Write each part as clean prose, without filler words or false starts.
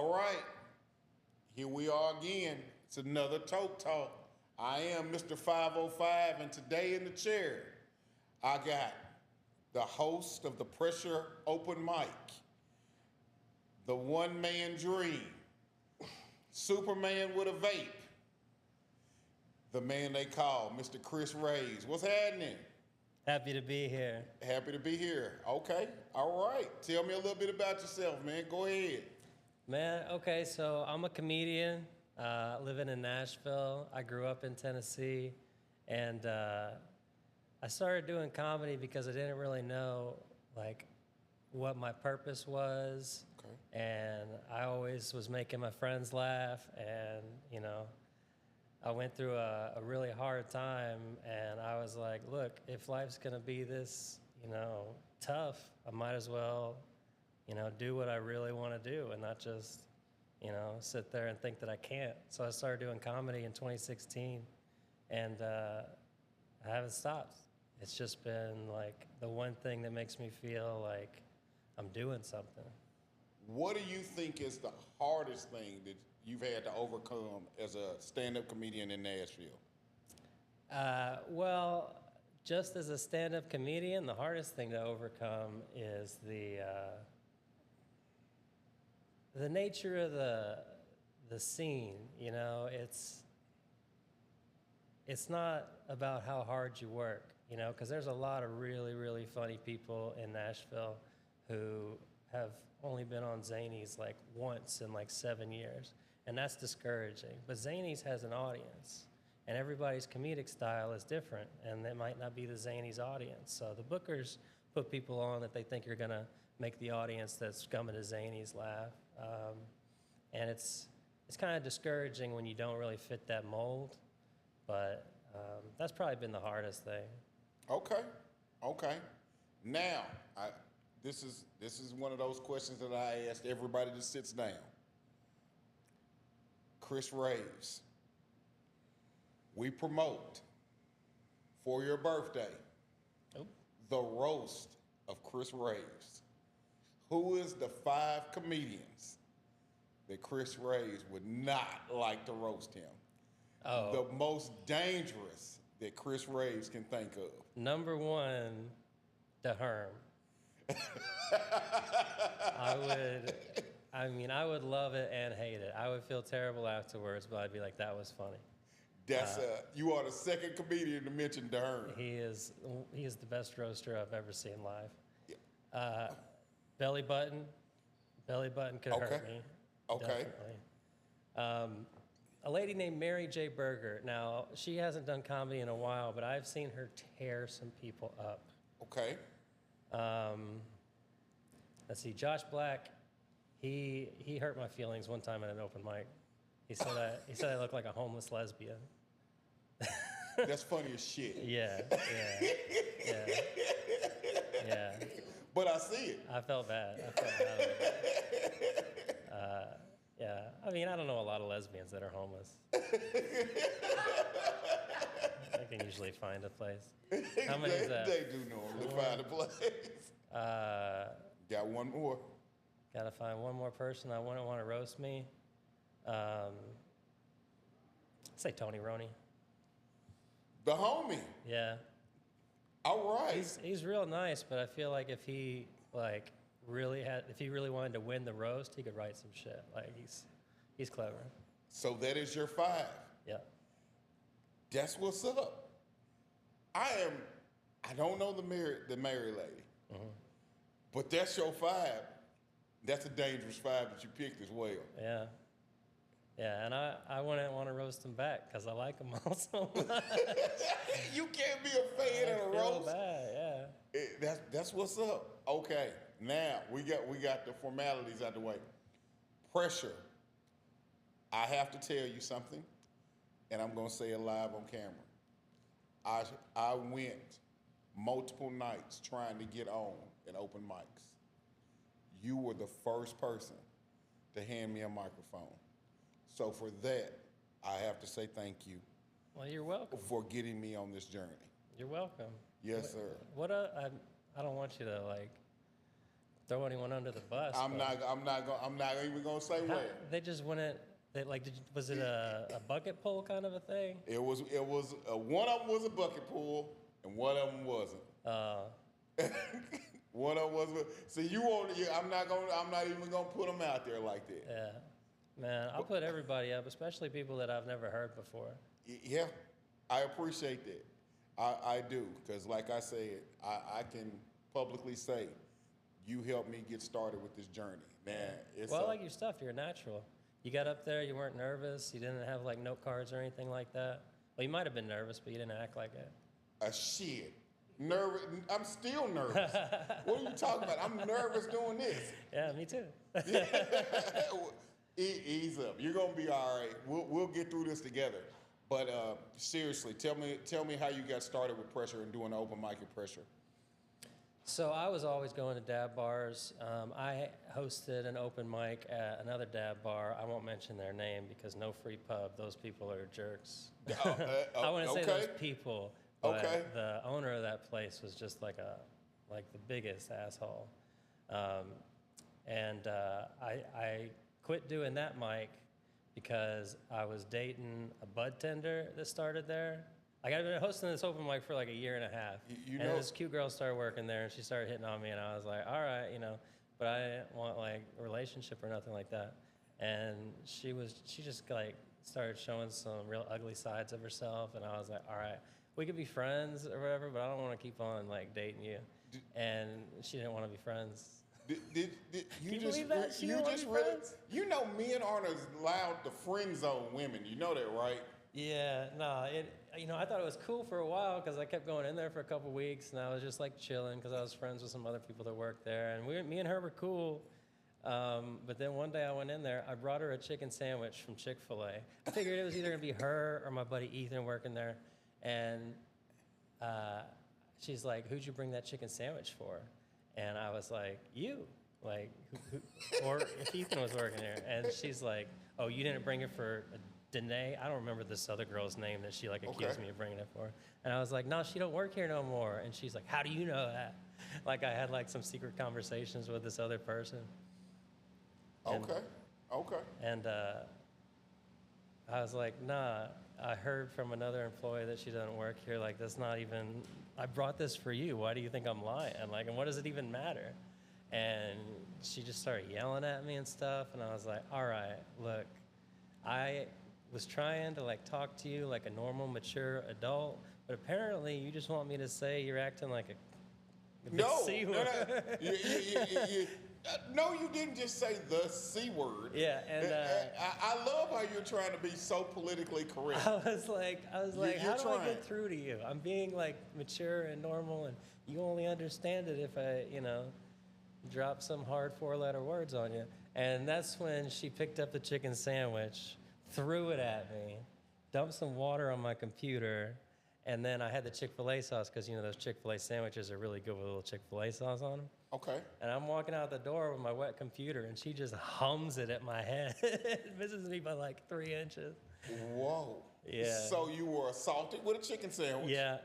All right, here we are again. It's another Toke Talk. I am Mr.505, and today in the chair, I got the host of the Pressure Open Mic, the one-man dream, Superman with a vape, the man they call Mr. Kris Raves. What's happening? Happy to be here. Happy to be here. Okay, all right. Tell me a little bit about yourself, man. Go ahead. Man, okay, so I'm a comedian living in Nashville. I grew up in Tennessee, and I started doing comedy because I didn't really know, like, what my purpose was. Okay. And I always was making my friends laugh, and, you know, I went through a really hard time, and I was like, look, if life's gonna be this, you know, tough, I might as well, you know, do what I really want to do and not just, you know, sit there and think that I can't. So I started doing comedy in 2016, and I haven't stopped. It's just been like the one thing that makes me feel like I'm doing something. What do you think is the hardest thing that you've had to overcome as a stand-up comedian in Nashville? Well, just as a stand-up comedian, the hardest thing to overcome is the nature of the scene. You know, it's not about how hard you work, you know, because there's a lot of really, really funny people in Nashville who have only been on Zanies like once in like 7 years, and that's discouraging. But Zanies has an audience, and everybody's comedic style is different, and it might not be the Zanies audience. So the bookers put people on that they think are gonna make the audience that's coming to Zanies laugh, and it's kind of discouraging when you don't really fit that mold. But that's probably been the hardest thing. Okay. Now, this is one of those questions that I asked everybody that sits down. Kris Raves, we promote for your birthday the roast of Kris Raves. Who is the 5 comedians that Kris Raves would not like to roast him? Oh. The most dangerous that Kris Raves can think of. Number 1, the Herm. I would love it and hate it. I would feel terrible afterwards, but I'd be like, that was funny. You are the second comedian to mention Dern. He is the best roaster I've ever seen live. Yeah. Belly button could hurt me. Okay. Definitely. A lady named Mary J. Berger. Now, she hasn't done comedy in a while, but I've seen her tear some people up. Okay. Let's see, Josh Black, he hurt my feelings one time at an open mic. He said I looked like a homeless lesbian. That's funny as shit. Yeah. But I see it. I felt bad. Yeah. I mean, I don't know a lot of lesbians that are homeless. They can usually find a place. How many is that? They do normally find a place. Got one more. Got to find one more person I wouldn't want to roast me. Say Tony Roney. The homie. Yeah. All right. He's real nice, but I feel like if he really wanted to win the roast, he could write some shit. Like he's clever. So that is your 5. Yeah. That's what's up. I don't know the married lady, but that's your 5. That's a dangerous 5 that you picked as well. Yeah. Yeah, and I wouldn't want to roast him back because I like him all so much. You can't be a fan of a roast. Bad, yeah. That's what's up. Okay, now we got the formalities out the way. Pressure. I have to tell you something, and I'm gonna say it live on camera. I went multiple nights trying to get on in open mics. You were the first person to hand me a microphone. So for that, I have to say thank you. Well, you're welcome. For getting me on this journey. You're welcome. Yes, sir. I don't want you to like throw anyone under the bus. I'm not even gonna say where. They just wouldn't. They like. Was it a bucket pull kind of a thing? It was one of them was a bucket pool, and one of them wasn't. One of them was. See, you won't. I'm not even gonna put them out there like that. Yeah, man. I'll put everybody up, especially people that I've never heard before. Yeah, I appreciate that. I do, because like I said, I can publicly say, you helped me get started with this journey, man. Well, I like your stuff. You're a natural. You got up there. You weren't nervous. You didn't have like note cards or anything like that. Well, you might have been nervous, but you didn't act like it. Shit. Nervous. I'm still nervous. What are you talking about? I'm nervous doing this. Yeah, me too. Ease up. You're gonna be all right. We'll get through this together. But seriously, tell me how you got started with Pressure and doing the open mic at Pressure. So I was always going to dab bars. I hosted an open mic at another dab bar. I won't mention their name because no free pub. Those people are jerks. I wouldn't say those people. But the owner of that place was just like the biggest asshole. And I quit doing that mic because I was dating a bud tender that started there. Like, I've been hosting this open mic for like a year and a half. And this cute girl started working there, and she started hitting on me, and I was like, all right, but I didn't want like a relationship or nothing like that. And she just like started showing some real ugly sides of herself, and I was like, all right, we could be friends or whatever, but I don't want to keep on like dating you. And she didn't want to be friends. Did you just believe that? She didn't want to be friends? You know, men aren't allowed to friend zone women. You know that, right? Yeah, no, I thought it was cool for a while because I kept going in there for a couple weeks, and I was just like chilling because I was friends with some other people that worked there, and me and her were cool. But then one day I went in there, I brought her a chicken sandwich from Chick-fil-A. I figured it was either gonna be her or my buddy Ethan working there, and she's like, "Who'd you bring that chicken sandwich for?" And I was like, "You." Like, or if Ethan was working there, and she's like, "Oh, you didn't bring it for Danae?" I don't remember this other girl's name that she like accused me of bringing it for. And I was like, "No, she don't work here no more." And she's like, "How do you know that?" Like I had like some secret conversations with this other person. And, okay. And I was like, "Nah, I heard from another employee that she doesn't work here. Like, that's not even, I brought this for you. Why do you think I'm lying? Like, and what does it even matter?" And she just started yelling at me and stuff. And I was like, all right, look, I was trying to like talk to you like a normal, mature adult, but apparently you just want me to say you're acting like a C word. No, you didn't just say the C word. Yeah, and I love how you're trying to be so politically correct. I was like, how do I get through to you? I'm being like mature and normal, and you only understand it if I, drop some hard 4-letter words on you. And that's when she picked up the chicken sandwich, threw it at me, dumped some water on my computer, and then I had the Chick-fil-A sauce because, those Chick-fil-A sandwiches are really good with a little Chick-fil-A sauce on them. Okay. And I'm walking out the door with my wet computer, and she just hums it at my head. It misses me by like 3 inches. Whoa. Yeah. So you were assaulted with a chicken sandwich? Yeah.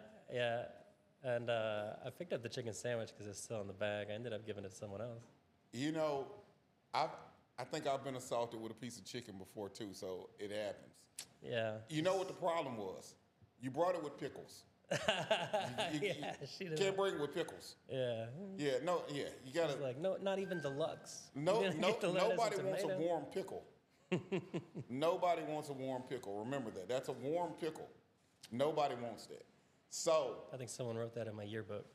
And I picked up the chicken sandwich because it's still in the bag. I ended up giving it to someone else. I think I've been assaulted with a piece of chicken before too, so it happens. Yeah. You know what the problem was? You brought it with pickles. She didn't. Can't bring it with pickles. Yeah. You gotta. Like, no, not even deluxe. Nobody wants a warm pickle. Nobody wants a warm pickle. Remember that. That's a warm pickle. Nobody wants that. So. I think someone wrote that in my yearbook.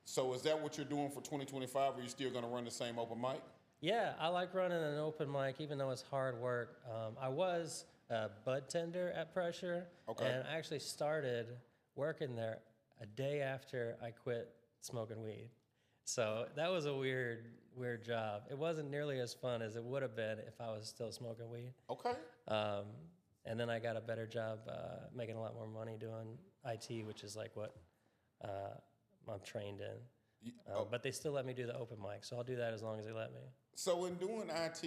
So is that what you're doing for 2025? Or are you still gonna run the same open mic? Yeah, I like running an open mic, even though it's hard work. I was a bud tender at Pressure, and I actually started working there a day after I quit smoking weed. So that was a weird job. It wasn't nearly as fun as it would have been if I was still smoking weed. Okay. And then I got a better job making a lot more money doing IT, which is like what I'm trained in. But they still let me do the open mic, so I'll do that as long as they let me. So in doing IT,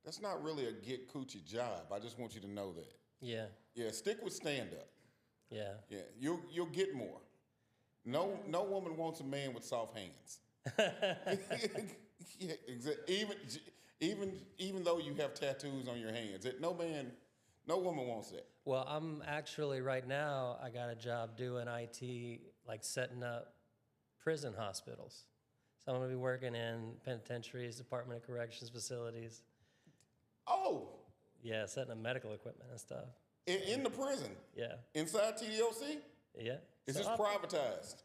that's not really a get coochie job. I just want you to know that. Yeah. Yeah, stick with stand-up. Yeah. Yeah, you'll get more. No woman wants a man with soft hands. Yeah, even though you have tattoos on your hands, no woman wants that. Well, I'm actually right now, I got a job doing IT, like setting up prison hospitals. So I'm going to be working in penitentiaries, Department of Corrections facilities. Oh, Yeah, setting up medical equipment and stuff. in the prison? Yeah. Inside TDOC? Yeah. Is So this privatized?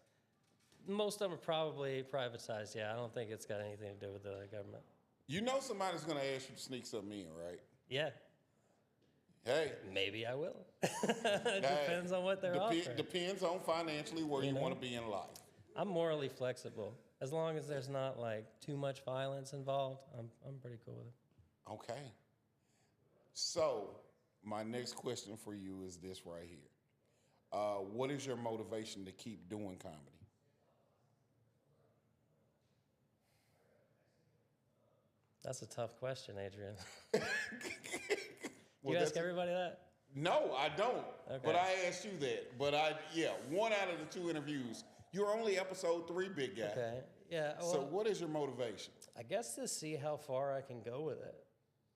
most of them are probably privatized, yeah. I don't think it's got anything to do with the government. You know somebody's going to ask you to sneak something in, right? Yeah. Hey. Maybe I will. It depends on what they're offering. Depends on financially where you want to be in life. I'm morally flexible. As long as there's not like too much violence involved, I'm pretty cool with it. Okay. So my next question for you is this right here. What is your motivation to keep doing comedy? That's a tough question, Adrian. Well, you ask everybody that? No, I don't. Okay. But I asked you that. But one out of the 2 interviews. You're only episode 3, big guy. Okay. Yeah. Well, So what is your motivation? I guess to see how far I can go with it.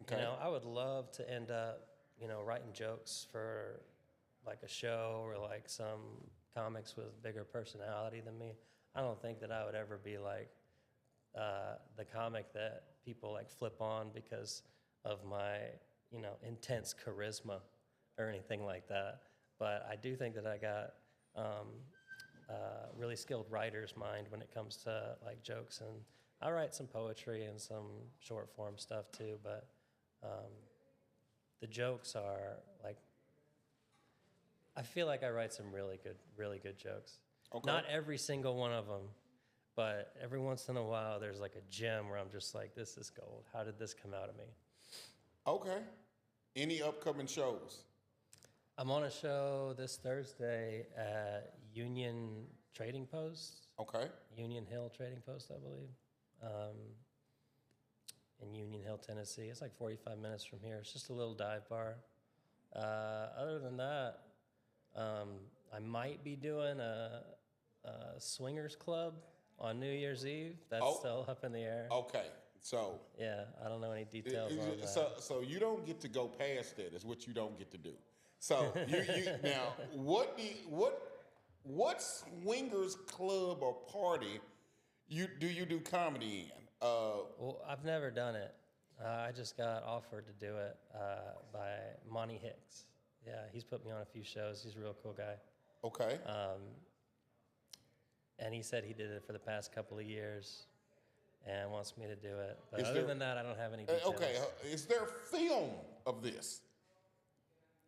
Okay. You know, I would love to end up, writing jokes for like a show or like some comics with bigger personality than me. I don't think that I would ever be like the comic that people like flip on because of my, intense charisma or anything like that. But I do think that I got really skilled writer's mind when it comes to like jokes, and I write some poetry and some short form stuff too, but the jokes are like, I feel like I write some really good jokes. Okay. Not every single one of them, but every once in a while there's like a gem where I'm just like, this is gold. How did this come out of me? Okay. Any upcoming shows? I'm on a show this Thursday at Union Trading Post. Okay. Union Hill Trading Post, I believe. In Union Hill, Tennessee. It's like 45 minutes from here. It's just a little dive bar. Other than that, I might be doing a swingers club on New Year's Eve. That's still up in the air. Okay. So Yeah, I don't know any details on that. so you don't get to go past that. Is what you don't get to do. So you now what swingers club or party you do comedy in? Well, I've never done it. I just got offered to do it by Monty Hicks. Yeah, he's put me on a few shows. He's a real cool guy. Okay. And he said he did it for the past couple of years and wants me to do it. But other than that, I don't have any details. Okay. Is there film of this?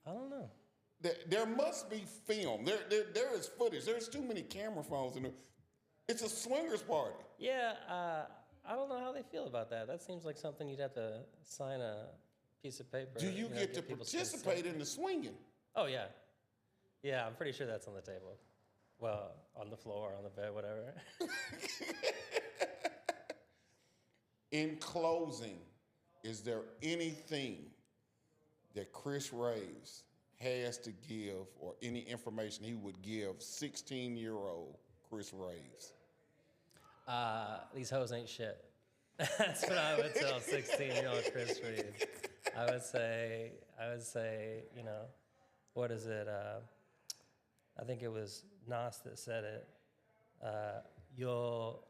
I don't know. There must be film. There is footage. There's too many camera phones in there. It's a swingers party. Yeah, I don't know how they feel about that. That seems like something you'd have to sign a piece of paper. Do you get to participate in the swinging? Oh, yeah. Yeah, I'm pretty sure that's on the table. Well, on the floor, on the bed, whatever. In closing, is there anything that Kris Raves has to give or any information he would give 16-year-old Kris Raves? These hoes ain't shit. That's what I would tell 16-year-old Kris Raves. I would say, what is it? I think it was Nas that said it. You'll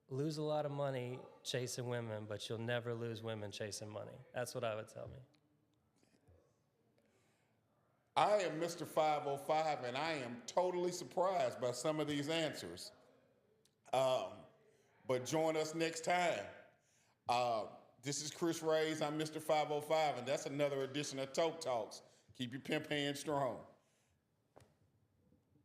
lose a lot of money chasing women, but you'll never lose women chasing money. That's what I would tell me. I am Mr.505, and I am totally surprised by some of these answers. But join us next time. This is Kris Raves. I'm Mr.505, and that's another edition of Toke Talks. Keep your pimp hand strong.